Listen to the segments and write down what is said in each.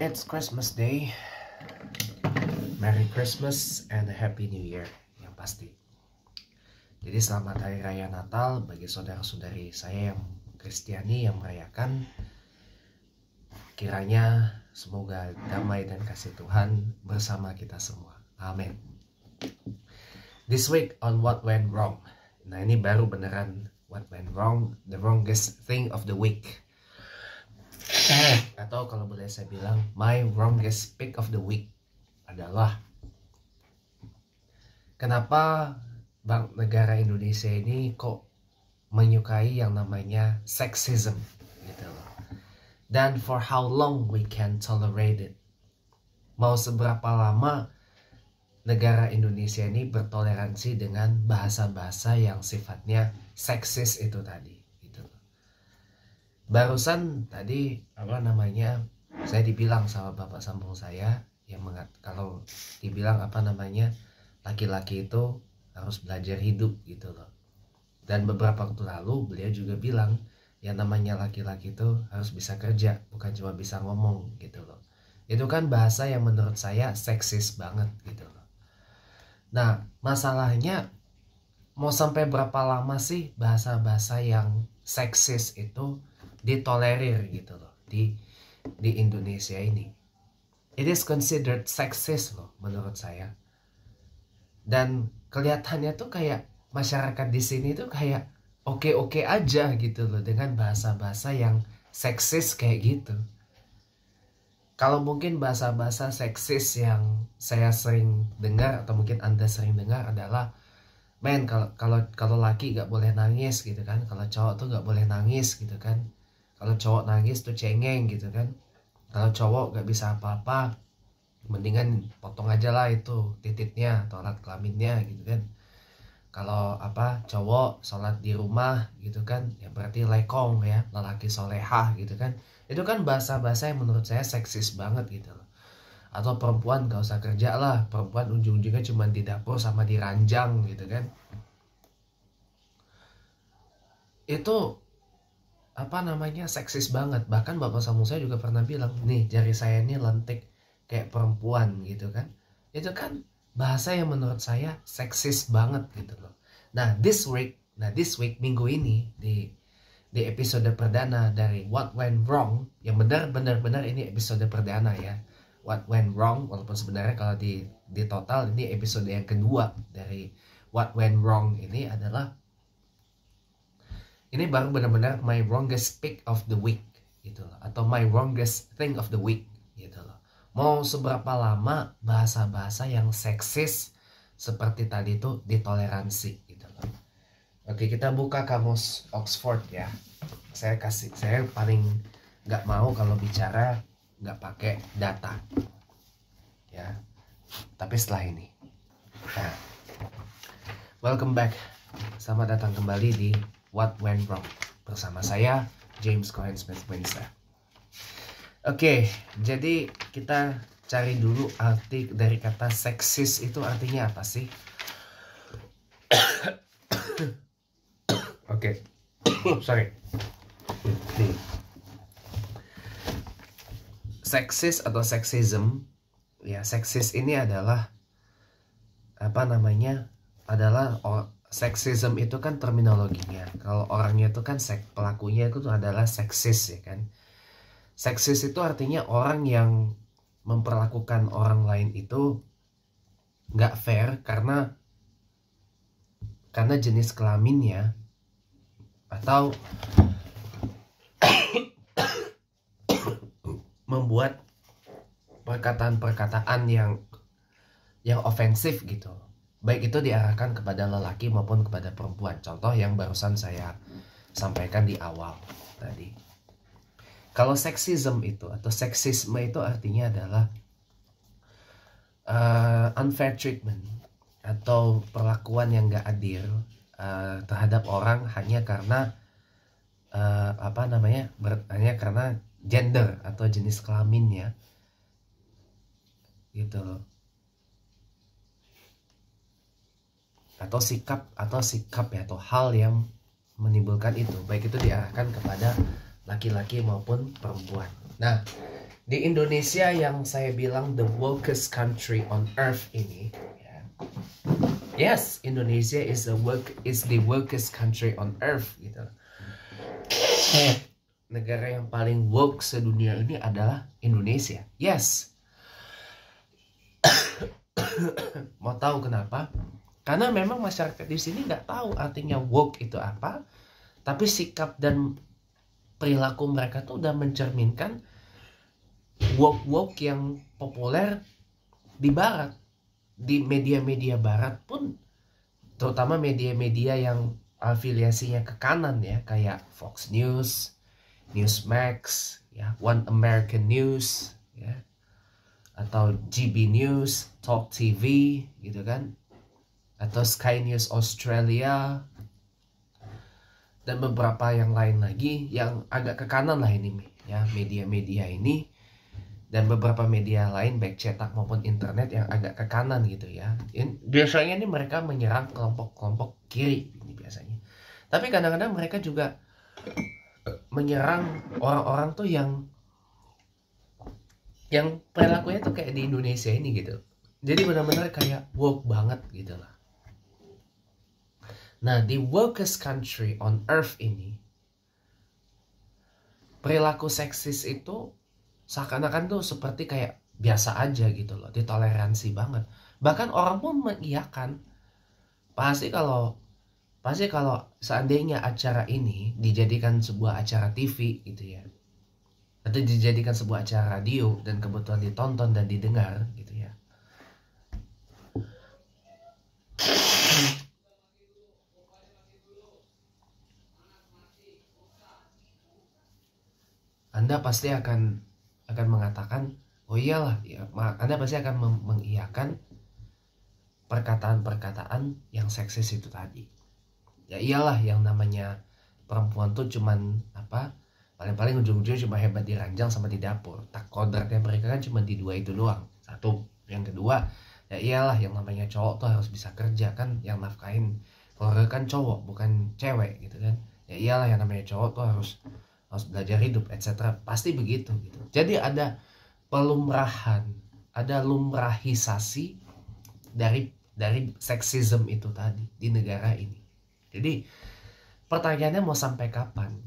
It's Christmas Day. Merry Christmas and a Happy New Year yang pasti. Jadi selamat Hari Raya Natal bagi saudara-saudari saya yang Kristiani yang merayakan. Kiranya semoga damai dan kasih Tuhan bersama kita semua. Amin. This week on What Went Wrong. Nah, ini baru beneran what went wrong, the wrongest thing of the week. Atau kalau boleh saya bilang, my wrongest pick of the week adalah kenapa Bank Negara Indonesia ini kok menyukai yang namanya sexism gitu loh. Dan for how long we can tolerate it. Mau seberapa lama negara Indonesia ini bertoleransi dengan bahasa-bahasa yang sifatnya seksis itu tadi gitu. Barusan tadi saya dibilang sama bapak sambung saya yang kalau dibilang laki-laki itu harus belajar hidup gitu loh. Dan beberapa waktu lalu beliau juga bilang yang namanya laki-laki itu harus bisa kerja, bukan cuma bisa ngomong gitu loh. Itu kan bahasa yang menurut saya seksis banget gitu loh. Nah, masalahnya mau sampai berapa lama sih bahasa-bahasa yang seksis itu ditolerir gitu loh di Indonesia ini. It is considered sexist loh menurut saya. Dan kelihatannya tuh kayak masyarakat di sini tuh kayak oke-oke aja gitu loh dengan bahasa-bahasa yang seksis kayak gitu. Kalau mungkin bahasa-bahasa seksis yang saya sering dengar atau mungkin Anda sering dengar adalah, men, kalau laki gak boleh nangis gitu kan, kalau cowok tuh gak boleh nangis gitu kan, kalau cowok nangis tuh cengeng gitu kan, kalau cowok gak bisa apa-apa, mendingan potong aja lah itu titiknya atau alat kelaminnya gitu kan. Kalau cowok sholat di rumah gitu kan, ya berarti lekong ya, lelaki solehah gitu kan. Itu kan bahasa-bahasa yang menurut saya seksis banget gitu loh. Atau perempuan gak usah kerja lah, perempuan ujung-ujungnya cuma di dapur sama di ranjang gitu kan. Itu seksis banget. Bahkan bapak sambung saya juga pernah bilang, nih jari saya ini lentik kayak perempuan gitu kan. Itu kan bahasa yang menurut saya seksis banget gitu loh. Nah this week minggu ini di episode perdana dari What Went Wrong, yang benar-benar ini episode perdana ya, What Went Wrong, walaupun sebenarnya kalau di total ini episode yang kedua dari What Went Wrong ini adalah, ini baru benar-benar my wrongest pick of the week gitu loh, atau my wrongest thing of the week gitu loh. Mau seberapa lama bahasa-bahasa yang seksis seperti tadi itu ditoleransi gitu loh. Oke, kita buka kamus Oxford ya. Saya paling nggak mau kalau bicara nggak pakai data ya. Tapi setelah ini, nah, welcome back, selamat datang kembali di What Went Wrong bersama saya James Cohen Smith Windsor. Oke, jadi kita cari dulu arti dari kata seksis itu artinya apa sih? Oke, sorry. Seksis atau sexism, ya seksis ini adalah sexism itu kan terminologinya. Kalau orangnya itu kan pelakunya itu adalah seksis ya kan. Seksis itu artinya orang yang memperlakukan orang lain itu nggak fair karena jenis kelaminnya atau membuat perkataan-perkataan yang ofensif gitu, baik itu diarahkan kepada lelaki maupun kepada perempuan. Contoh yang barusan saya sampaikan di awal tadi. Kalau sexism itu atau seksisme itu artinya adalah unfair treatment atau perlakuan yang gak adil terhadap orang hanya karena hanya karena gender atau jenis kelaminnya gitu loh. Atau sikap ya, atau hal yang menimbulkan itu, baik itu diarahkan kepada laki-laki maupun perempuan. Nah, Di Indonesia yang saya bilang the wokest country on earth ini, ya. Yes, Indonesia is the wokest country on earth gitu. Negara yang paling woke sedunia ini adalah Indonesia. Yes. Mau tahu kenapa? Karena memang masyarakat di sini nggak tahu artinya woke itu apa, tapi sikap dan perilaku mereka tuh udah mencerminkan woke yang populer di barat, di media-media barat pun, terutama media-media yang afiliasinya ke kanan ya, kayak Fox News, Newsmax, ya, One American News, ya, atau GB News, Talk TV, gitu kan, atau Sky News Australia, dan beberapa yang lain lagi yang agak ke kanan lah ini ya, media-media ini, dan beberapa media lain baik cetak maupun internet yang agak ke kanan gitu ya. Biasanya ini mereka menyerang kelompok-kelompok kiri ini biasanya. Tapi kadang-kadang mereka juga menyerang orang-orang tuh yang perilakunya tuh kayak di Indonesia ini gitu. Jadi benar-benar kayak woke banget gitu lah. Nah, di wokest country on earth ini, perilaku seksis itu seakan-akan tuh seperti kayak biasa aja gitu loh, ditoleransi banget. Bahkan orang pun mengiyakan. Pasti kalau seandainya acara ini dijadikan sebuah acara TV gitu ya, atau dijadikan sebuah acara radio dan kebetulan ditonton dan didengar gitu ya, Anda pasti akan mengatakan, oh iyalah ya, Anda pasti akan mengiyakan perkataan-perkataan yang seksis itu tadi. Ya iyalah, yang namanya perempuan tuh cuman apa, paling-paling ujung-ujungnya cuma hebat di ranjang sama di dapur. Tak kodratnya mereka kan cuma di dua itu doang. Satu. Yang kedua, ya iyalah, yang namanya cowok tuh harus bisa kerja kan, yang nafkahin keluarga kan cowok bukan cewek gitu kan. Ya iyalah, yang namanya cowok tuh harus belajar hidup, etc. Pasti begitu gitu. Jadi ada pelumrahan, ada lumrahisasi dari seksisme itu tadi di negara ini. Jadi pertanyaannya mau sampai kapan?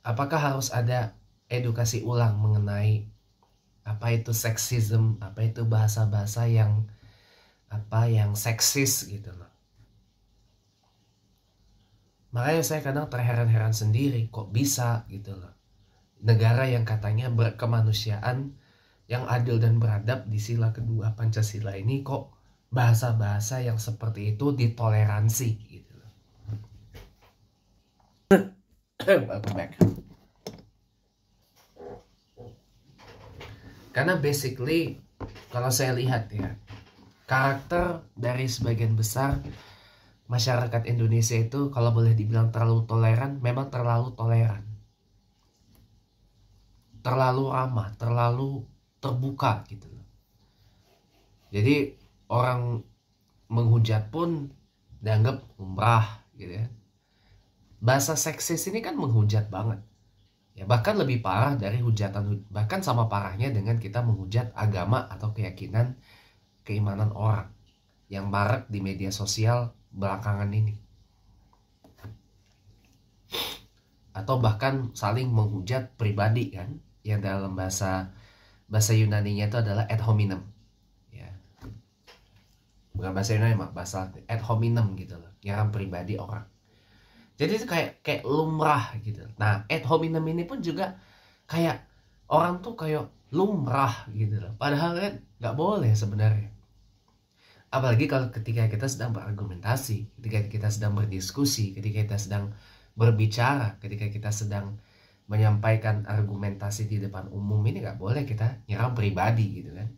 Apakah harus ada edukasi ulang mengenai apa itu seksisme, apa itu bahasa-bahasa yang seksis gitu loh. Makanya saya kadang terheran-heran sendiri, kok bisa gitu loh. Negara yang katanya berkemanusiaan, yang adil dan beradab di sila kedua Pancasila ini, kok bahasa-bahasa yang seperti itu ditoleransi gitu loh. Welcome back. Karena basically kalau saya lihat ya, karakter dari sebagian besar masyarakat Indonesia itu kalau boleh dibilang terlalu toleran, memang terlalu toleran, terlalu ramah, terlalu terbuka gitu loh. Jadi orang menghujat pun dianggap lumrah gitu ya. Bahasa seksis ini kan menghujat banget ya, bahkan lebih parah dari hujatan, bahkan sama parahnya dengan kita menghujat agama atau keyakinan, keimanan orang yang marak di media sosial belakangan ini, atau bahkan saling menghujat pribadi kan, yang dalam bahasa Yunaninya itu adalah ad hominem ya, bukan bahasa Yunani, bahasa ad hominem gitu loh, nyerang pribadi orang. Jadi itu kayak lumrah gitu. Nah, ad hominem ini pun juga kayak orang tuh kayak lumrah gitu loh, padahal kan nggak boleh sebenarnya. Apalagi kalau ketika kita sedang berargumentasi, ketika kita sedang berdiskusi, ketika kita sedang berbicara, ketika kita sedang menyampaikan argumentasi di depan umum, ini nggak boleh kita nyerang pribadi gitu kan,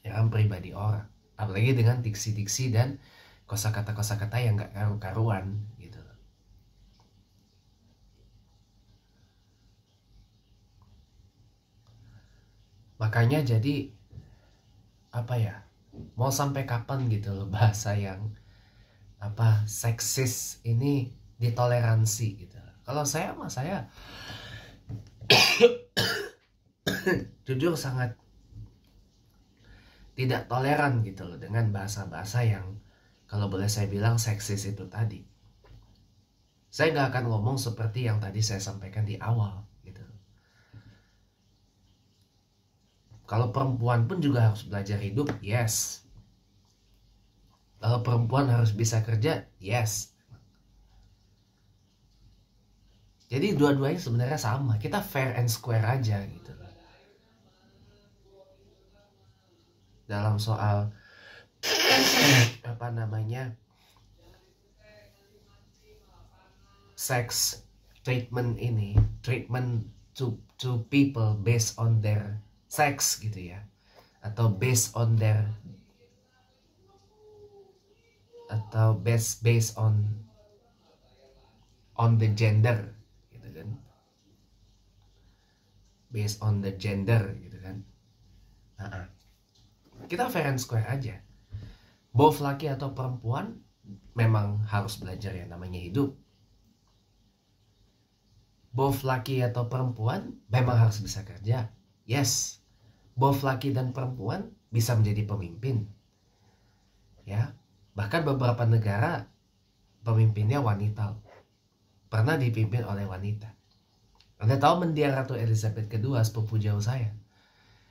nyerang pribadi orang, apalagi dengan diksi-diksi dan kosakata yang nggak karu-karuan gitu. Makanya jadi apa ya, mau sampai kapan gitu loh bahasa yang seksis ini ditoleransi gitu. Kalau saya jujur sangat tidak toleran gitu loh dengan bahasa-bahasa yang kalau boleh saya bilang seksis itu tadi. Saya nggak akan ngomong seperti yang tadi saya sampaikan di awal gitu. Kalau perempuan pun juga harus belajar hidup, yes. Kalau perempuan harus bisa kerja, yes. Jadi dua-duanya sebenarnya sama. Kita fair and square aja gitu. Dalam soal apa namanya sex treatment ini, treatment to people based on their sex gitu ya, atau based on their atau based on the gender gitu kan, based on the gender gitu kan. Kita fair and square aja. Both laki atau perempuan memang harus belajar yang namanya hidup. Both laki atau perempuan memang harus bisa kerja. Yes. Both laki dan perempuan bisa menjadi pemimpin. Ya. Bahkan beberapa negara pemimpinnya wanita. Pernah dipimpin oleh wanita. Anda tahu mendiang Ratu Elizabeth II, sepupu jauh saya,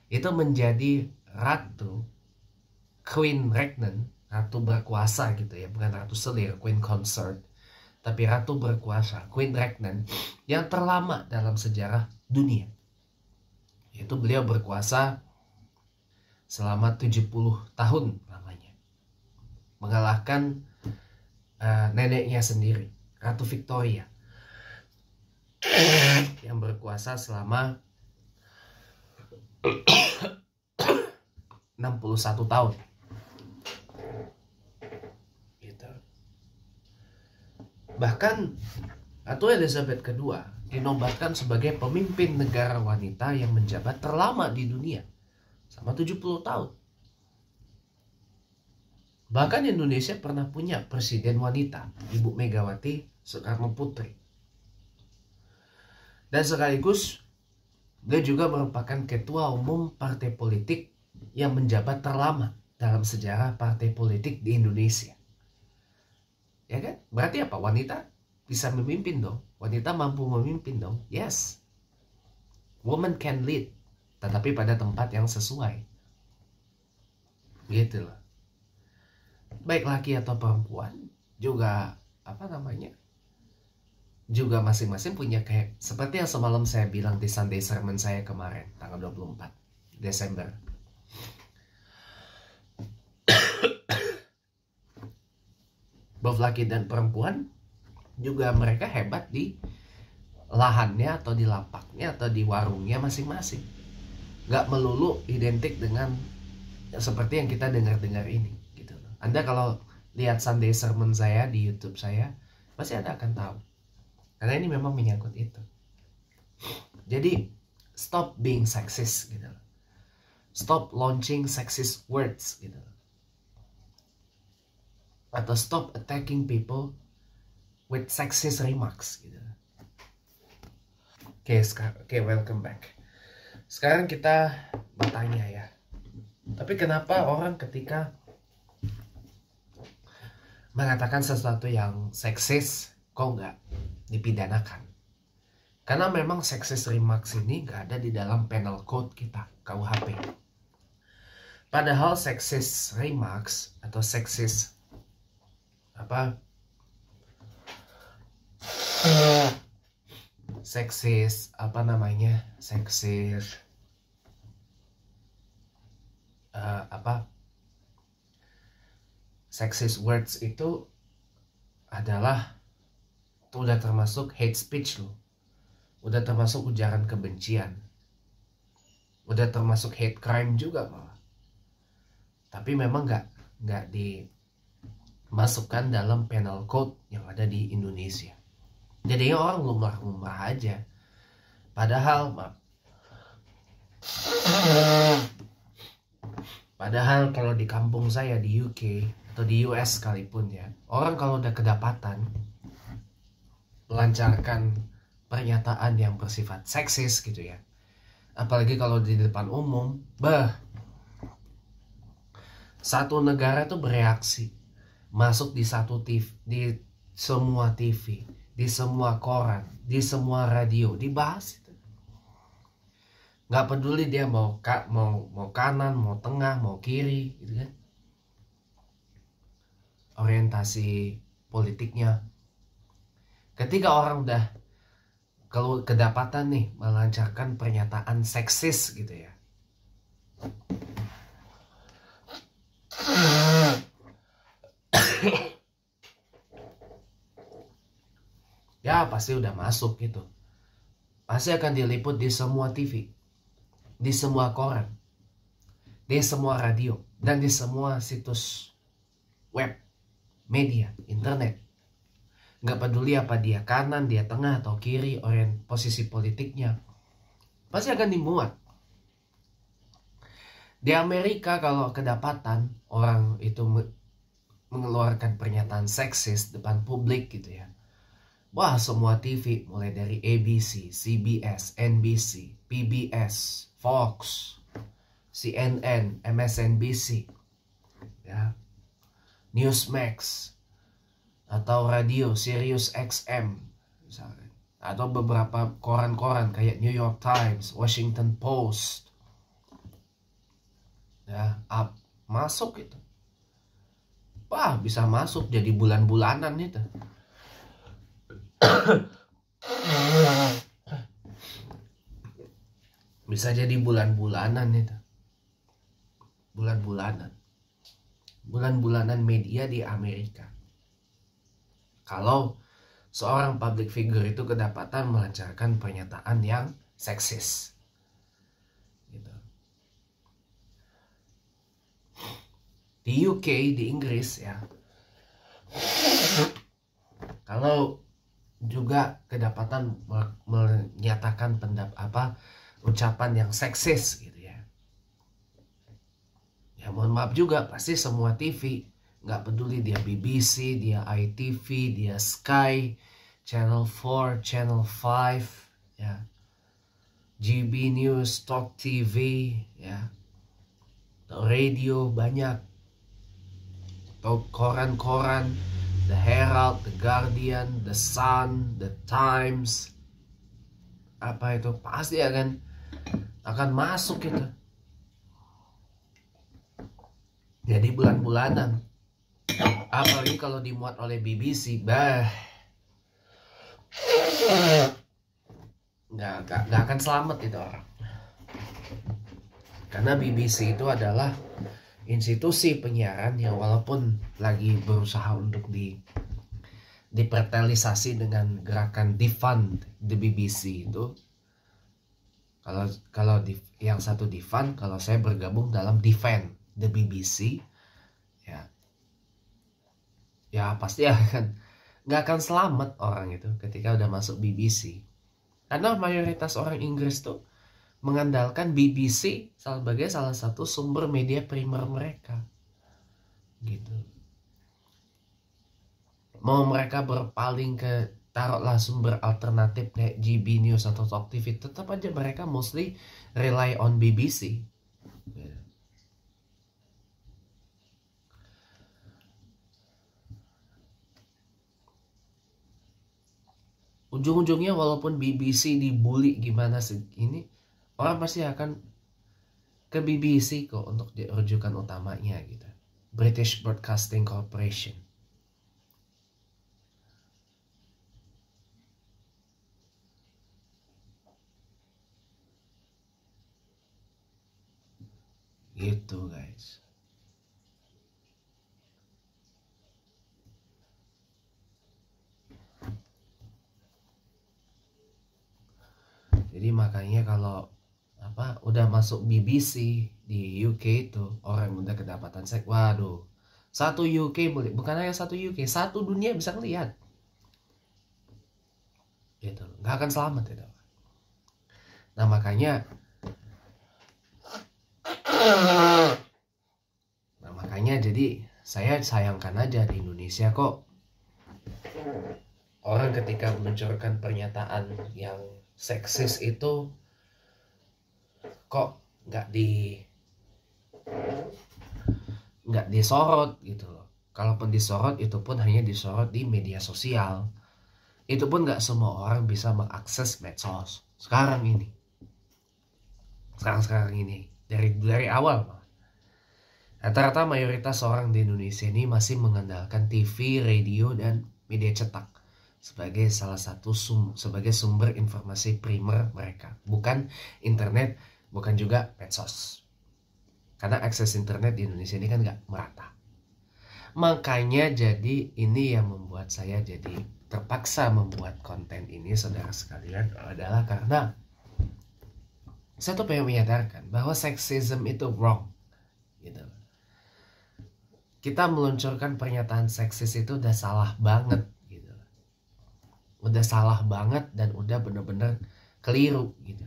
itu menjadi ratu, Queen Regnant, ratu berkuasa gitu ya, bukan ratu selir, Queen Consort, tapi ratu berkuasa, Queen Regnant, yang terlama dalam sejarah dunia. Yaitu beliau berkuasa selama 70 tahun lamanya, mengalahkan neneknya sendiri, Ratu Victoria, yang berkuasa selama 61 tahun gitu. Bahkan Ratu Elizabeth II dinobatkan sebagai pemimpin negara wanita yang menjabat terlama di dunia sama 70 tahun. Bahkan Indonesia pernah punya presiden wanita, Ibu Megawati Soekarno Putri. Dan sekaligus dia juga merupakan ketua umum partai politik yang menjabat terlama dalam sejarah partai politik di Indonesia. Ya kan? Berarti apa? Wanita bisa memimpin dong. Wanita mampu memimpin dong. Yes. Woman can lead. Tetapi pada tempat yang sesuai. Gitu loh. Baik laki atau perempuan juga juga masing-masing punya kayak seperti yang semalam saya bilang di Sunday sermon saya kemarin tanggal 24 Desember. Both laki dan perempuan juga mereka hebat di lahannya atau di lapaknya atau di warungnya masing-masing. Gak melulu identik dengan seperti yang kita dengar-dengar ini gitu. Anda kalau lihat Sunday sermon saya di YouTube saya, pasti Anda akan tahu. Karena ini memang menyangkut itu. Jadi stop being sexist gitu. Stop launching sexist words gitu. Atau stop attacking people with sexist remarks gitu. Oke, welcome back. Sekarang kita bertanya ya. Tapi kenapa orang ketika mengatakan sesuatu yang seksis kok nggak dipidanakan? Karena memang sexist remarks ini nggak ada di dalam penal code kita, KUHP. Padahal sexist remarks atau sexist sexist words itu adalah udah termasuk hate speech loh, udah termasuk ujaran kebencian, udah termasuk hate crime juga malah. Tapi memang nggak dimasukkan dalam penal code yang ada di Indonesia. Jadinya orang lumrah-lumrah aja. Padahal kalau di kampung saya di UK atau di US sekalipun ya, orang kalau udah kedapatan melancarkan pernyataan yang bersifat seksis gitu ya, apalagi kalau di depan umum, satu negara tuh bereaksi, masuk di satu TV, di semua TV, di semua koran, di semua radio, dibahas itu. Nggak peduli dia mau kanan, mau tengah, mau kiri, gitu kan. Orientasi politiknya. Ketika orang udah kalau kedapatan nih melancarkan pernyataan seksis gitu ya, ya pasti udah masuk gitu, pasti akan diliput di semua TV, di semua koran, di semua radio, dan di semua situs web, media, internet. Nggak peduli apa dia kanan, dia tengah atau kiri, posisi politiknya, pasti akan dimuat. Di Amerika kalau kedapatan orang itu mengeluarkan pernyataan seksis depan publik gitu ya, wah semua TV mulai dari ABC, CBS, NBC, PBS, Fox, CNN, MSNBC, ya, Newsmax, atau radio Sirius XM misalkan, atau beberapa koran-koran kayak New York Times, Washington Post, ya, masuk itu. Wah, bisa masuk jadi bulan-bulanan itu. Bisa jadi bulan-bulanan itu. Bulan-bulanan media di Amerika. Kalau seorang public figure itu kedapatan melancarkan pernyataan yang seksis. Gitu. Di UK, di Inggris ya, kalau juga kedapatan menyatakan ucapan yang seksis gitu ya, ya mohon maaf juga, pasti semua TV, nggak peduli dia BBC, dia ITV, dia Sky, Channel 4, Channel 5, ya, GB News, Talk TV, ya, radio banyak, atau koran-koran, The Herald, The Guardian, The Sun, The Times, apa itu pasti akan masuk itu. Jadi bulan-bulanan. Apalagi kalau dimuat oleh BBC, nggak akan selamat itu orang. Karena BBC itu adalah institusi penyiaran yang walaupun lagi berusaha untuk dipertalisasi dengan gerakan defund the BBC itu. Kalau yang satu defund, kalau saya bergabung dalam defend the BBC, ya pasti nggak akan selamat orang itu ketika udah masuk BBC. Karena mayoritas orang Inggris tuh mengandalkan BBC sebagai salah satu sumber media primer mereka, gitu. Mau mereka berpaling ke taruhlah sumber alternatif kayak GB News atau Talk TV, tetap aja mereka mostly rely on BBC. Ujung-ujungnya walaupun BBC dibully gimana ini, orang pasti akan ke BBC kok untuk rujukan utamanya gitu. British Broadcasting Corporation. Gitu guys. Jadi makanya kalau udah masuk BBC di UK itu orang udah kedapatan waduh, satu UK bukan hanya satu UK, satu dunia bisa ngelihat gitu, nggak akan selamat itu. Nah makanya jadi saya sayangkan aja di Indonesia kok orang ketika meluncurkan pernyataan yang seksis itu kok nggak disorot gitu loh. Kalaupun disorot, itu pun hanya disorot di media sosial. Itu pun nggak semua orang bisa mengakses medsos sekarang ini. Dari awal malah. Rata-rata mayoritas orang di Indonesia ini masih mengandalkan TV, radio, dan media cetak sebagai salah satu sebagai sumber informasi primer mereka. Bukan internet, bukan juga medsos. Karena akses internet di Indonesia ini kan nggak merata. Makanya jadi ini yang membuat saya jadi terpaksa membuat konten ini, saudara sekalian, adalah karena saya tuh pengen menyadarkan bahwa seksisme itu wrong gitu. Kita meluncurkan pernyataan seksis itu udah salah banget gitu. Udah salah banget dan udah bener-bener keliru gitu.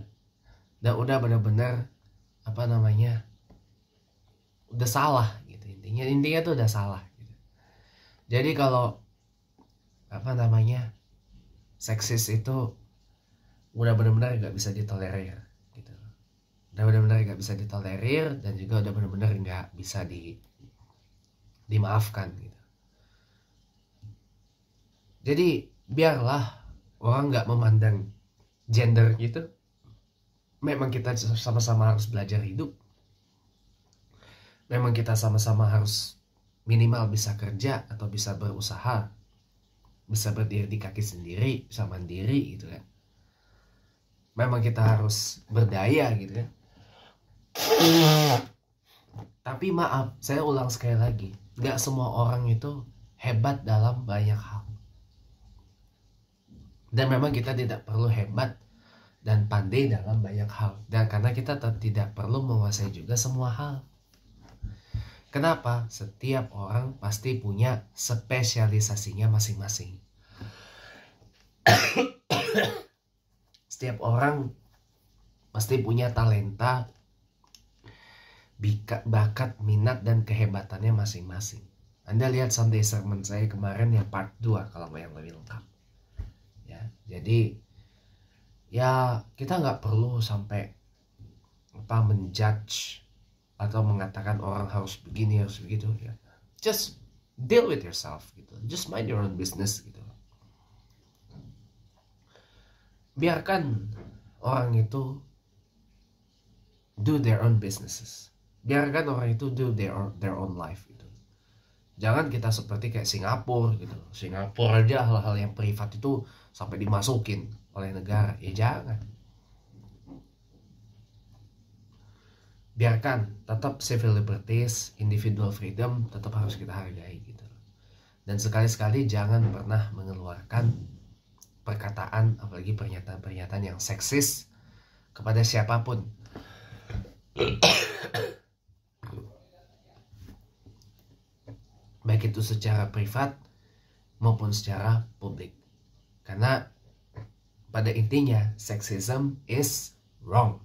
Dan udah bener-bener udah salah gitu. Intinya tuh udah salah gitu. Jadi kalau seksis itu udah bener-bener gak bisa ditolerir gitu. Udah bener-bener gak bisa ditolerir dan juga udah bener-bener gak bisa dimaafkan gitu. Jadi biarlah orang nggak memandang gender gitu. Memang kita sama-sama harus belajar hidup. Memang kita sama-sama harus minimal bisa kerja atau bisa berusaha, bisa berdiri di kaki sendiri, bisa mandiri gitu kan. Memang kita harus berdaya gitu kan. Tapi maaf, saya ulang sekali lagi, gak semua orang itu hebat dalam banyak hal. Dan memang kita tidak perlu hebat dan pandai dalam banyak hal. Dan karena kita tidak perlu menguasai juga semua hal. Kenapa? Setiap orang pasti punya spesialisasinya masing-masing. Setiap orang pasti punya talenta, bakat, minat, dan kehebatannya masing-masing. Anda lihat Sunday sermon saya kemarin yang part 2 kalau mau yang lebih lengkap. Ya, jadi ya kita nggak perlu sampai menjudge atau mengatakan orang harus begini, harus begitu ya. Just deal with yourself gitu. Just mind your own business gitu. Biarkan orang itu do their own businesses. Biarkan orang itu do their own life gitu. Jangan kita seperti kayak Singapura gitu. Singapura aja hal-hal yang privat itu sampai dimasukin oleh negara. Ya jangan. Biarkan tetap civil liberties, individual freedom tetap harus kita hargai gitu. Dan sekali-sekali jangan pernah mengeluarkan perkataan, apalagi pernyataan-pernyataan yang seksis kepada siapapun. Baik itu secara privat maupun secara publik. Karena pada intinya sexism is wrong.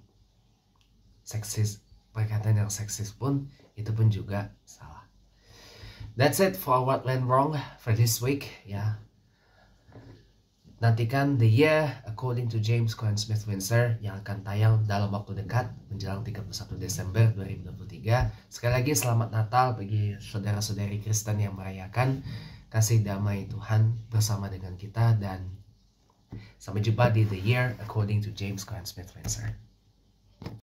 Perkataan yang seksis pun itu pun juga salah. That's it for what went wrong for this week ya. Nantikan The Year According to James Cline Smith Windsor yang akan tayang dalam waktu dekat menjelang 31 Desember 2023. Sekali lagi selamat Natal bagi saudara-saudari Kristen yang merayakan. Kasih damai Tuhan bersama dengan kita dan sampai jumpa di The Year According to James Cline Smith Windsor.